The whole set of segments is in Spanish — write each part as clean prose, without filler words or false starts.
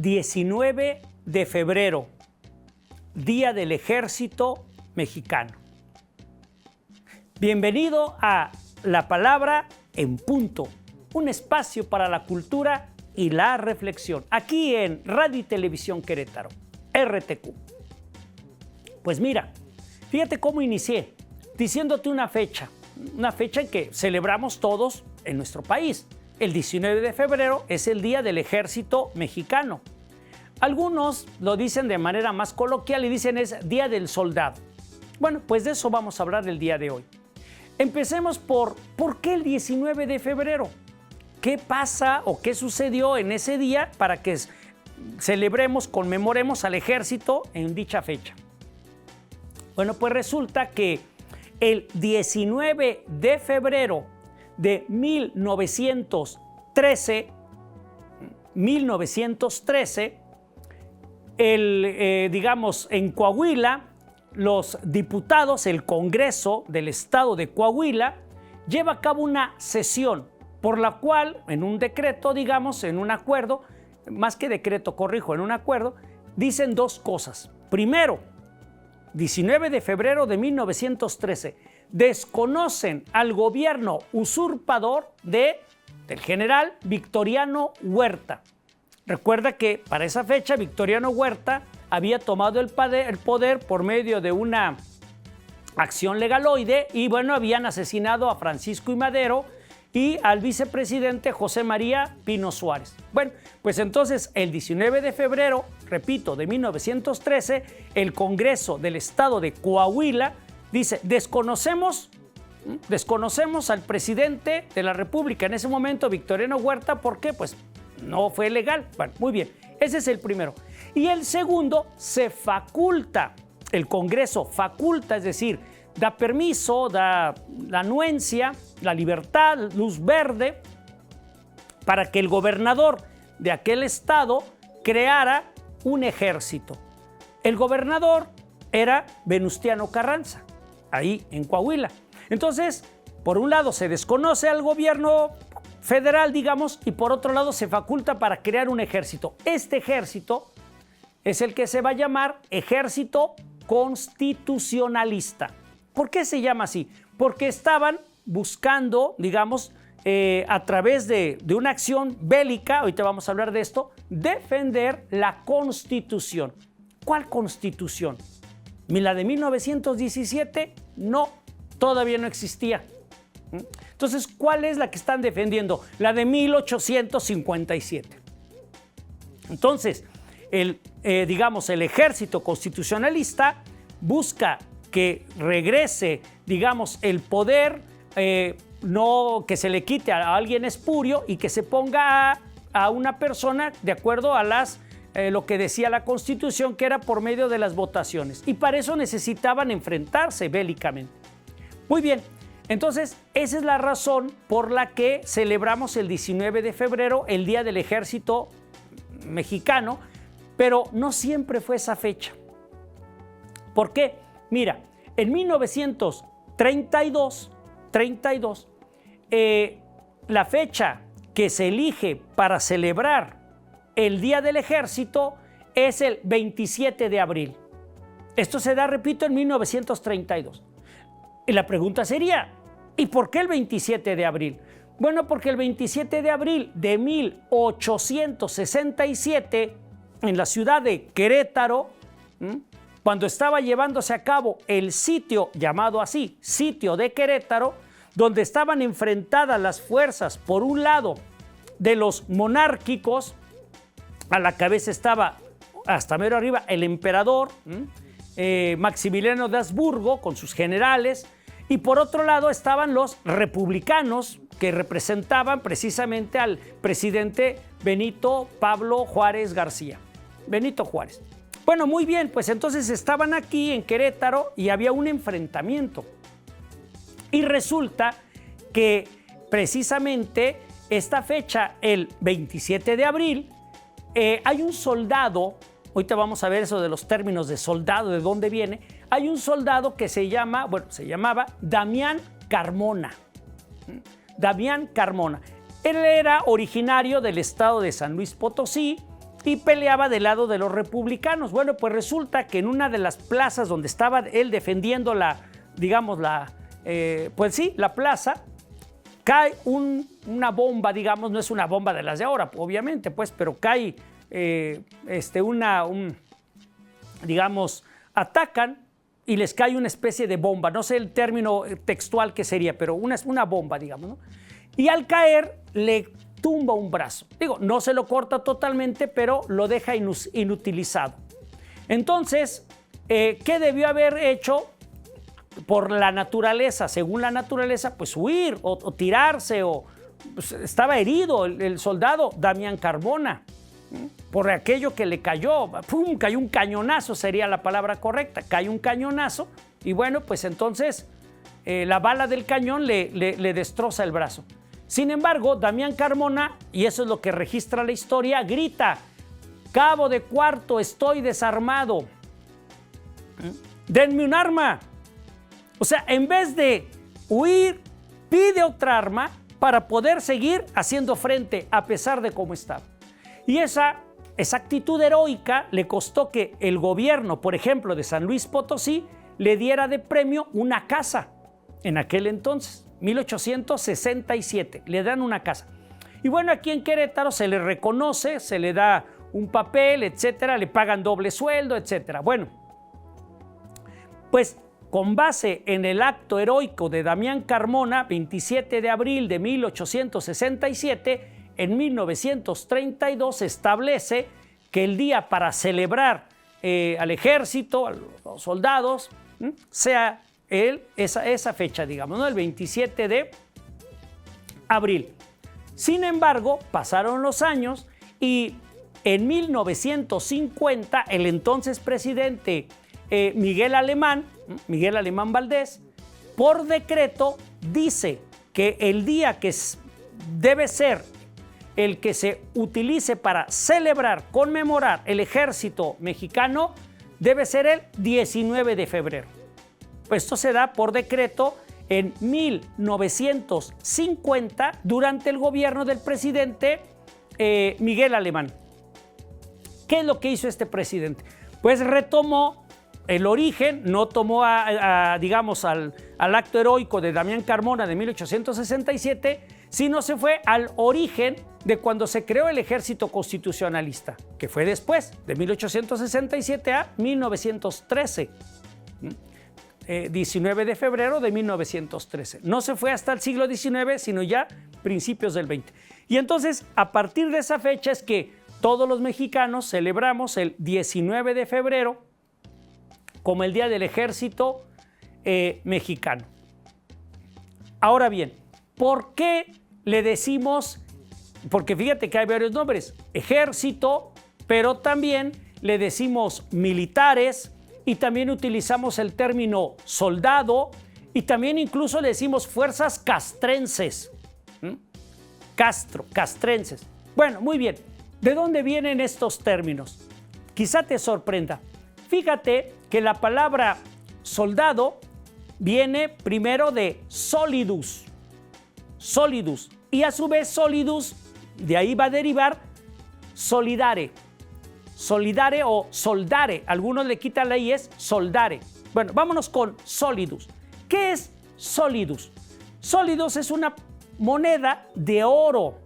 19 de febrero, Día del Ejército Mexicano. Bienvenido a La Palabra en Punto, un espacio para la cultura y la reflexión, aquí en Radio y Televisión Querétaro, RTQ. Pues mira, fíjate cómo inicié, diciéndote una fecha en que celebramos todos en nuestro país. El 19 de febrero es el Día del Ejército Mexicano. Algunos lo dicen de manera más coloquial y dicen es Día del Soldado. Bueno, pues de eso vamos a hablar el día de hoy. Empecemos ¿por qué el 19 de febrero? ¿Qué pasa o qué sucedió en ese día para que celebremos, conmemoremos al ejército en dicha fecha? Bueno, pues resulta que el 19 de febrero de 1913, en Coahuila, los diputados, el Congreso del Estado de Coahuila, lleva a cabo una sesión por la cual, en un decreto, en un acuerdo, más que decreto, en un acuerdo, dicen dos cosas. Primero, 19 de febrero de 1913, desconocen al gobierno usurpador del general Victoriano Huerta. Recuerda que para esa fecha Victoriano Huerta había tomado el poder por medio de una acción legaloide y habían asesinado a Francisco I. Madero y al vicepresidente José María Pino Suárez. Bueno, pues entonces el 19 de febrero, repito, de 1913, el Congreso del Estado de Coahuila dice, desconocemos al presidente de la República en ese momento, Victoriano Huerta, ¿por qué? Pues no fue legal. Bueno, muy bien, ese es el primero. Y el segundo, se faculta, el Congreso faculta, es decir, da permiso, da la anuencia, la libertad, luz verde, para que el gobernador de aquel estado creara un ejército. El gobernador era Venustiano Carranza, ahí en Coahuila. Entonces, por un lado se desconoce al gobierno federal, y por otro lado se faculta para crear un ejército. Este ejército es el que se va a llamar Ejército Constitucionalista. ¿Por qué se llama así? Porque estaban buscando, a través de una acción bélica, ahorita vamos a hablar de esto, defender la Constitución. ¿Cuál Constitución? ¿La de 1917? No, todavía no existía. Entonces, ¿cuál es la que están defendiendo? La de 1857. Entonces, el ejército constitucionalista busca que regrese, el poder, no que se le quite a alguien espurio y que se ponga a una persona de acuerdo a lo que decía la Constitución, que era por medio de las votaciones. Y para eso necesitaban enfrentarse bélicamente. Muy bien, entonces esa es la razón por la que celebramos el 19 de febrero, el Día del Ejército Mexicano, pero no siempre fue esa fecha. ¿Por qué? Mira, en 1932, la fecha que se elige para celebrar el Día del Ejército es el 27 de abril. Esto se da, repito, en 1932. Y la pregunta sería, ¿y por qué el 27 de abril? Bueno, porque el 27 de abril de 1867, en la ciudad de Querétaro, cuando estaba llevándose a cabo el sitio, llamado así, Sitio de Querétaro, donde estaban enfrentadas las fuerzas, por un lado, de los monárquicos, a la cabeza estaba, hasta mero arriba, el emperador, Maximiliano de Habsburgo, con sus generales, y por otro lado estaban los republicanos, que representaban precisamente al presidente Benito Pablo Juárez García. Benito Juárez. Bueno, muy bien, pues entonces estaban aquí en Querétaro y había un enfrentamiento. Y resulta que precisamente esta fecha, el 27 de abril, hay un soldado, ahorita vamos a ver eso de los términos de soldado, de dónde viene, hay un soldado que se llamaba Damián Carmona. Damián Carmona. Él era originario del estado de San Luis Potosí y peleaba del lado de los republicanos. Bueno, pues resulta que en una de las plazas donde estaba él defendiendo la plaza, cae una bomba, digamos, no es una bomba de las de ahora, obviamente, pues, pero cae atacan y les cae una especie de bomba, no sé el término textual que sería, pero una bomba, digamos, ¿no? Y al caer le tumba un brazo. Digo, no se lo corta totalmente, pero lo deja inutilizado. Entonces, ¿qué debió haber hecho? Por la naturaleza, según la naturaleza, pues huir o tirarse, pues, estaba herido el soldado Damián Carmona por aquello que le cayó. ¡Pum! Cayó un cañonazo, sería la palabra correcta. Cayó un cañonazo y bueno, pues entonces la bala del cañón le destroza el brazo. Sin embargo, Damián Carmona, y eso es lo que registra la historia, grita: cabo de cuarto, estoy desarmado. Denme un arma. O sea, en vez de huir, pide otra arma para poder seguir haciendo frente a pesar de cómo estaba. Y esa actitud heroica le costó que el gobierno, por ejemplo, de San Luis Potosí, le diera de premio una casa en aquel entonces, 1867, le dan una casa. Y bueno, aquí en Querétaro se le reconoce, se le da un papel, etcétera, le pagan doble sueldo, etcétera. Bueno, pues con base en el acto heroico de Damián Carmona, 27 de abril de 1867, en 1932 se establece que el día para celebrar al ejército, a los soldados, sea esa fecha, digamos, ¿no? El 27 de abril. Sin embargo, pasaron los años y en 1950 el entonces presidente Miguel Alemán Valdés, por decreto dice que el día que debe ser el que se utilice para celebrar, conmemorar el ejército mexicano, debe ser el 19 de febrero. Pues esto se da por decreto en 1950 durante el gobierno del presidente Miguel Alemán. ¿Qué es lo que hizo este presidente? Pues retomó el origen, no tomó digamos al acto heroico de Damián Carmona de 1867, sino se fue al origen de cuando se creó el ejército constitucionalista, que fue después, de 1867 a 1913. 19 de febrero de 1913. No se fue hasta el siglo XIX, sino ya principios del XX. Y entonces, a partir de esa fecha es que todos los mexicanos celebramos el 19 de febrero como el Día del Ejército Mexicano. Ahora bien, ¿por qué le decimos? Porque fíjate que hay varios nombres: ejército, pero también le decimos militares, y también utilizamos el término soldado, y también incluso le decimos fuerzas castrenses. Castrenses. Bueno, muy bien. ¿De dónde vienen estos términos? Quizá te sorprenda. Fíjate que la palabra soldado viene primero de solidus. Solidus. Y a su vez solidus, de ahí va a derivar solidare. Solidare o soldare. Algunos le quitan la I, es soldare. Bueno, vámonos con solidus. ¿Qué es solidus? Solidus es una moneda de oro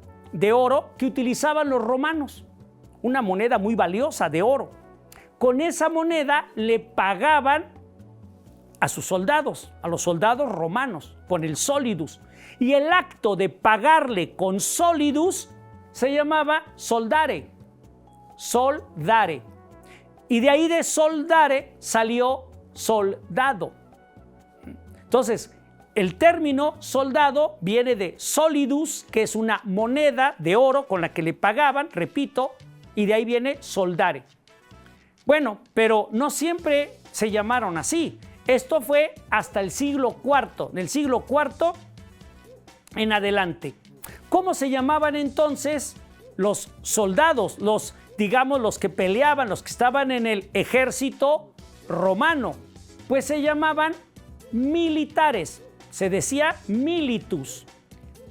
que utilizaban los romanos. Una moneda muy valiosa de oro. Con esa moneda le pagaban a sus soldados, a los soldados romanos, con el solidus. Y el acto de pagarle con solidus se llamaba soldare. Soldare. Y de ahí de soldare salió soldado. Entonces, el término soldado viene de solidus, que es una moneda de oro con la que le pagaban, repito, y de ahí viene soldare. Bueno, pero no siempre se llamaron así. Esto fue hasta el siglo IV, del siglo IV en adelante. ¿Cómo se llamaban entonces los soldados, los que peleaban, los que estaban en el ejército romano? Pues se llamaban militares. Se decía militus.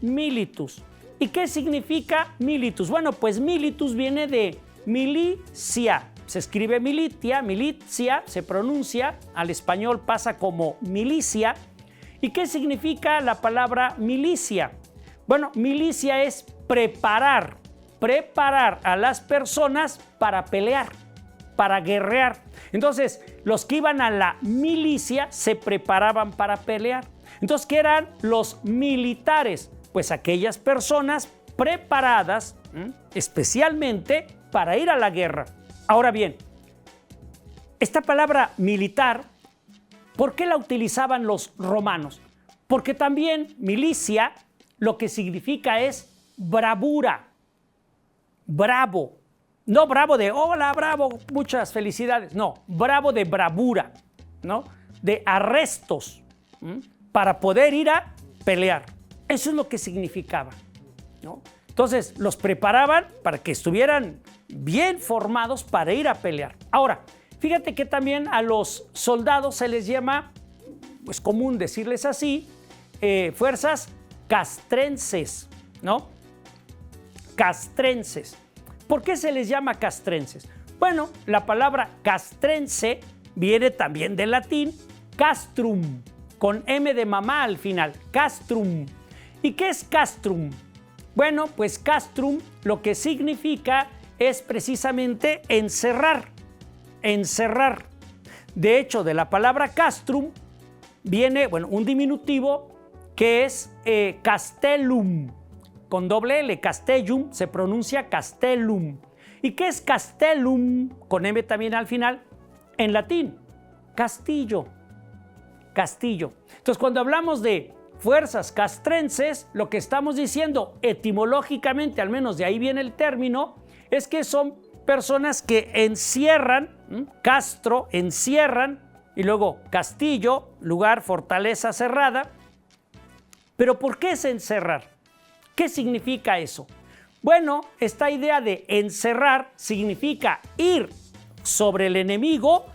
Militus. ¿Y qué significa militus? Bueno, pues militus viene de milicia. Se escribe milicia, se pronuncia, al español pasa como milicia. ¿Y qué significa la palabra milicia? Bueno, milicia es preparar a las personas para pelear, para guerrear. Entonces, los que iban a la milicia se preparaban para pelear. Entonces, ¿qué eran los militares? Pues aquellas personas preparadas especialmente para ir a la guerra. Ahora bien, esta palabra militar, ¿por qué la utilizaban los romanos? Porque también milicia lo que significa es bravura, bravo. No bravo de hola, bravo, muchas felicidades. No, bravo de bravura, ¿no? De arrestos, para poder ir a pelear. Eso es lo que significaba, ¿no? Entonces, los preparaban para que estuvieran bien formados para ir a pelear. Ahora, fíjate que también a los soldados se les llama, pues común decirles así, fuerzas castrenses, ¿no? Castrenses. ¿Por qué se les llama castrenses? Bueno, la palabra castrense viene también del latín castrum, con M de mamá al final, castrum. ¿Y qué es castrum? Bueno, pues castrum lo que significa es precisamente encerrar, encerrar. De hecho, de la palabra castrum viene, bueno, un diminutivo que es castellum, con doble L, castellum, se pronuncia castellum. ¿Y qué es castellum? Con M también al final, en latín, castillo, castillo. Entonces, cuando hablamos de fuerzas castrenses, lo que estamos diciendo etimológicamente, al menos de ahí viene el término, es que son personas que encierran, castro, encierran, y luego castillo, lugar, fortaleza cerrada. ¿Pero por qué es encerrar? ¿Qué significa eso? Bueno, esta idea de encerrar significa ir sobre el enemigo,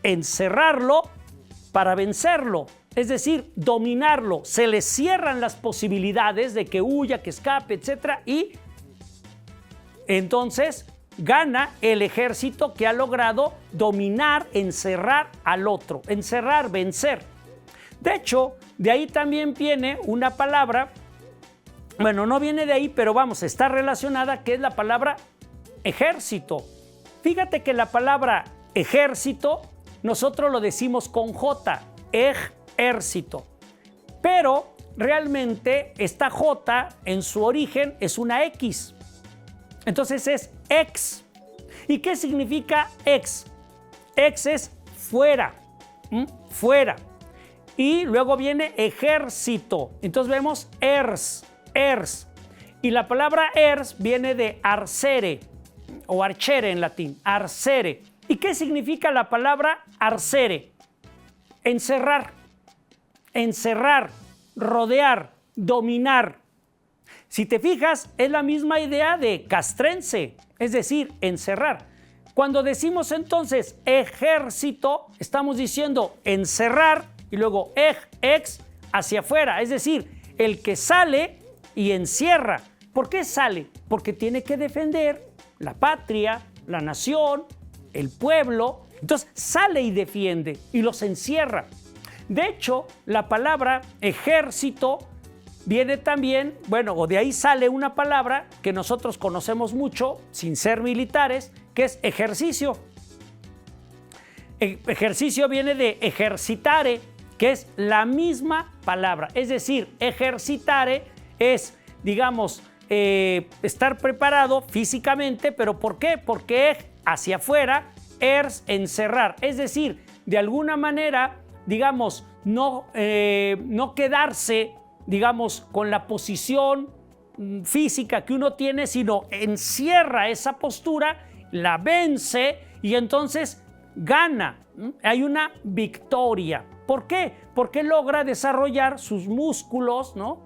encerrarlo para vencerlo. Es decir, dominarlo, se le cierran las posibilidades de que huya, que escape, etc. Y entonces gana el ejército que ha logrado dominar, encerrar al otro, encerrar, vencer. De hecho, de ahí también viene una palabra, bueno, no viene de ahí, pero vamos, está relacionada, que es la palabra ejército. Fíjate que la palabra ejército, nosotros lo decimos con J, ejército. Pero realmente esta J en su origen es una X. Entonces es ex. ¿Y qué significa ex? Ex es fuera, fuera. Y luego viene ejército. Entonces vemos ers. Y la palabra ers viene de arcere o archere en latín, arcere. ¿Y qué significa la palabra arcere? Encerrar, encerrar, rodear, dominar. Si te fijas, es la misma idea de castrense, es decir, encerrar. Cuando decimos entonces ejército, estamos diciendo encerrar y luego ex hacia afuera, es decir, el que sale y encierra. ¿Por qué sale? Porque tiene que defender la patria, la nación, el pueblo. Entonces sale y defiende y los encierra. De hecho, la palabra ejército viene también, bueno, o de ahí sale una palabra que nosotros conocemos mucho, sin ser militares, que es ejercicio. Ejercicio viene de ejercitare, que es la misma palabra. Es decir, ejercitare es, digamos, estar preparado físicamente, pero ¿por qué? Porque hacia afuera, encerrar. Es decir, de alguna manera, digamos, no quedarse, digamos, con la posición física que uno tiene, sino encierra esa postura, la vence y entonces gana. Hay una victoria. ¿Por qué? Porque logra desarrollar sus músculos, ¿no?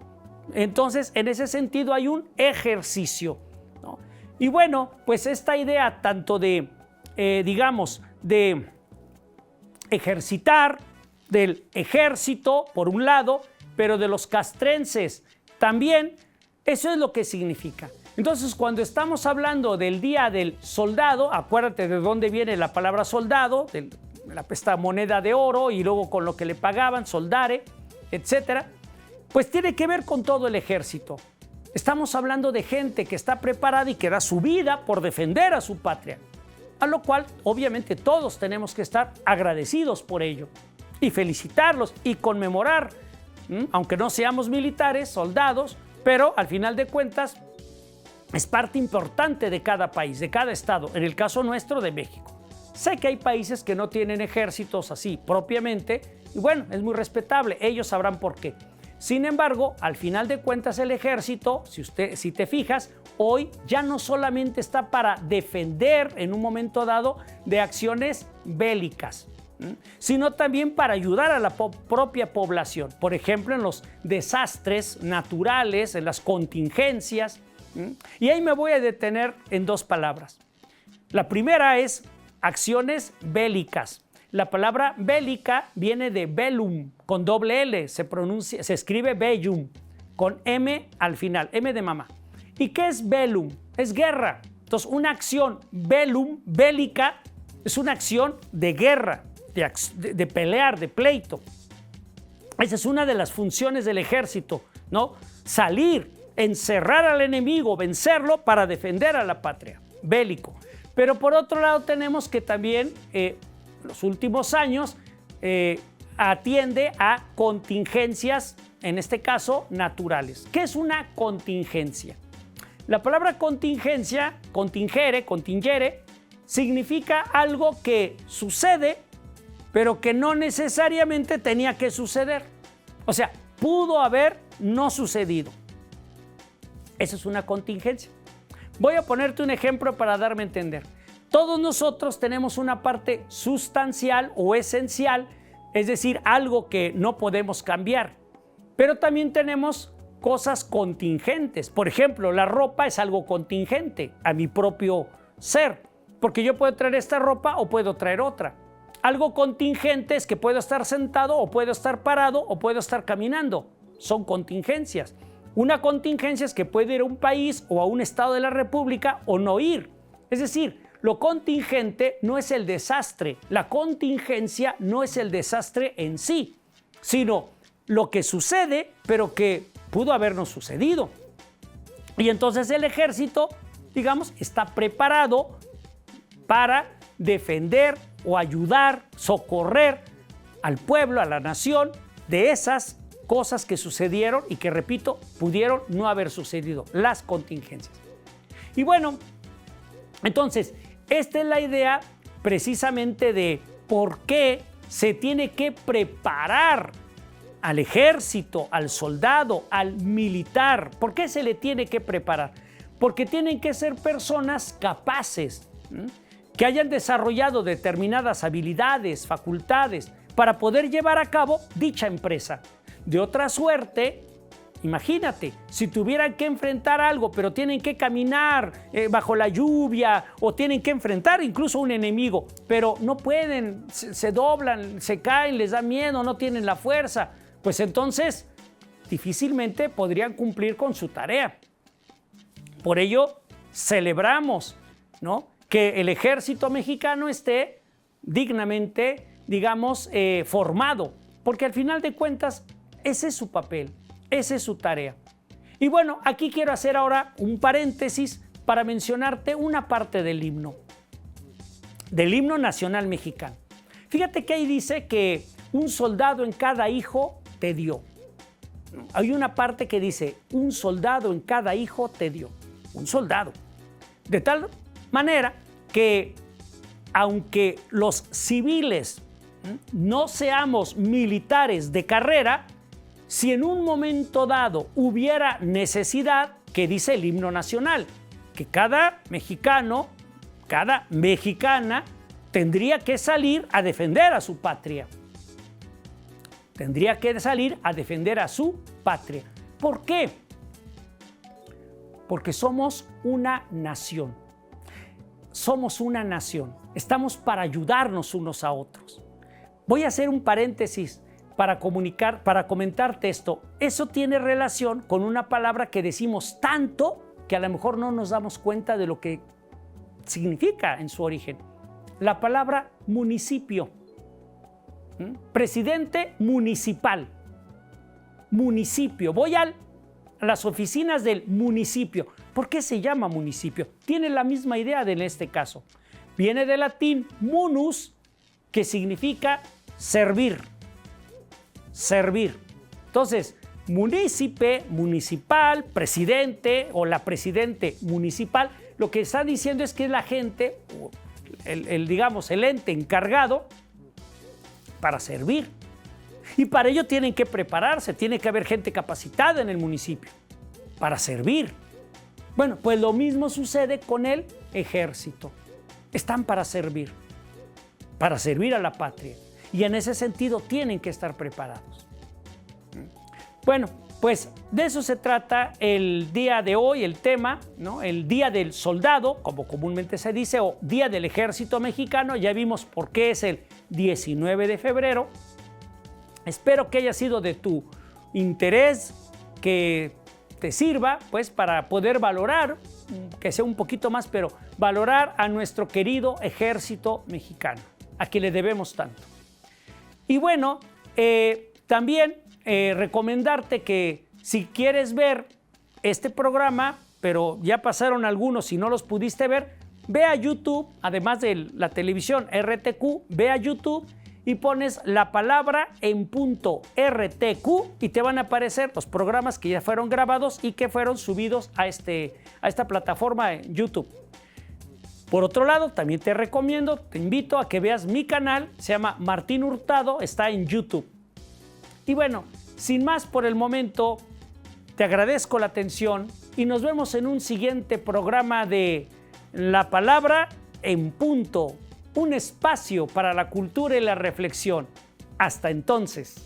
Entonces, en ese sentido hay un ejercicio, ¿no? Y bueno, pues esta idea tanto de, digamos, de ejercitar, del ejército, por un lado, pero de los castrenses también, eso es lo que significa. Entonces, cuando estamos hablando del Día del Soldado, acuérdate de dónde viene la palabra soldado, de esta moneda de oro y luego con lo que le pagaban, soldare, etcétera, pues tiene que ver con todo el ejército. Estamos hablando de gente que está preparada y que da su vida por defender a su patria, a lo cual obviamente todos tenemos que estar agradecidos por ello y felicitarlos y conmemorar, aunque no seamos militares, soldados, pero al final de cuentas es parte importante de cada país, de cada estado, en el caso nuestro de México. Sé que hay países que no tienen ejércitos así propiamente, y bueno, es muy respetable, ellos sabrán por qué. Sin embargo, al final de cuentas el ejército, si te fijas, hoy ya no solamente está para defender en un momento dado de acciones bélicas, sino también para ayudar a la propia población. Por ejemplo, en los desastres naturales, en las contingencias. Y ahí me voy a detener en dos palabras. La primera es acciones bélicas. La palabra bélica viene de bellum, con doble L, se escribe bellum, con M al final, M de mamá. ¿Y qué es bellum? Es guerra. Entonces, una acción bellum, bélica, es una acción de guerra, de pelear, de pleito. Esa es una de las funciones del ejército, ¿no? Salir, encerrar al enemigo, vencerlo para defender a la patria, bélico. Pero por otro lado tenemos que también los últimos años atiende a contingencias, en este caso naturales. ¿Qué es una contingencia? La palabra contingencia, contingere, significa algo que sucede, pero que no necesariamente tenía que suceder. O sea, pudo haber no sucedido. Eso es una contingencia. Voy a ponerte un ejemplo para darme a entender. Todos nosotros tenemos una parte sustancial o esencial, es decir, algo que no podemos cambiar. Pero también tenemos cosas contingentes. Por ejemplo, la ropa es algo contingente a mi propio ser, porque yo puedo traer esta ropa o puedo traer otra. Algo contingente es que puedo estar sentado o puedo estar parado o puedo estar caminando. Son contingencias. Una contingencia es que puedo ir a un país o a un estado de la República o no ir. Es decir, lo contingente no es el desastre. La contingencia no es el desastre en sí, sino lo que sucede, pero que pudo habernos sucedido. Y entonces el ejército, digamos, está preparado para defender o ayudar, socorrer al pueblo, a la nación, de esas cosas que sucedieron y que, repito, pudieron no haber sucedido, las contingencias. Y bueno, entonces, esta es la idea precisamente de por qué se tiene que preparar al ejército, al soldado, al militar. ¿Por qué se le tiene que preparar? Porque tienen que ser personas capaces, que hayan desarrollado determinadas habilidades, facultades, para poder llevar a cabo dicha empresa. De otra suerte, imagínate, si tuvieran que enfrentar algo, pero tienen que caminar bajo la lluvia o tienen que enfrentar incluso a un enemigo, pero no pueden, se doblan, se caen, les da miedo, no tienen la fuerza, pues entonces difícilmente podrían cumplir con su tarea. Por ello, celebramos, ¿no?, que el ejército mexicano esté dignamente, digamos, formado, porque al final de cuentas ese es su papel, esa es su tarea. Y bueno, aquí quiero hacer ahora un paréntesis para mencionarte una parte del himno nacional mexicano. Fíjate que ahí dice que un soldado en cada hijo te dio. Hay una parte que dice, un soldado en cada hijo te dio. Un soldado. De tal manera que, aunque los civiles no seamos militares de carrera, si en un momento dado hubiera necesidad, que dice el himno nacional, que cada mexicano, cada mexicana tendría que salir a defender a su patria. Tendría que salir a defender a su patria. ¿Por qué? Porque somos una nación. Somos una nación. Estamos para ayudarnos unos a otros. Voy a hacer un paréntesis para comentarte esto. Eso tiene relación con una palabra que decimos tanto que a lo mejor no nos damos cuenta de lo que significa en su origen. La palabra municipio. Presidente municipal. Municipio. Voy a las oficinas del municipio. ¿Por qué se llama municipio? Tiene la misma idea en este caso. Viene del latín munus, que significa servir. Servir. Entonces, munícipe, municipal, presidente o la presidente municipal, lo que está diciendo es que es la gente, digamos, el ente encargado para servir. Y para ello tienen que prepararse, tiene que haber gente capacitada en el municipio para servir. Bueno, pues lo mismo sucede con el ejército. Están para servir a la patria. Y en ese sentido tienen que estar preparados. Bueno, pues de eso se trata el día de hoy, el tema, ¿no? El Día del Soldado, como comúnmente se dice, o Día del Ejército Mexicano. Ya vimos por qué es el 19 de febrero. Espero que haya sido de tu interés, que te sirva pues para poder valorar, que sea un poquito más, pero valorar a nuestro querido ejército mexicano, a quien le debemos tanto. Y bueno, también recomendarte que si quieres ver este programa, pero ya pasaron algunos y no los pudiste ver, ve a YouTube, además de la televisión RTQ, ve a YouTube y pones la palabra en punto RTQ y te van a aparecer los programas que ya fueron grabados y que fueron subidos a esta plataforma en YouTube. Por otro lado, también te recomiendo, te invito a que veas mi canal, se llama Martín Hurtado, está en YouTube. Y bueno, sin más por el momento, te agradezco la atención y nos vemos en un siguiente programa de La Palabra en Punto, un espacio para la cultura y la reflexión. Hasta entonces.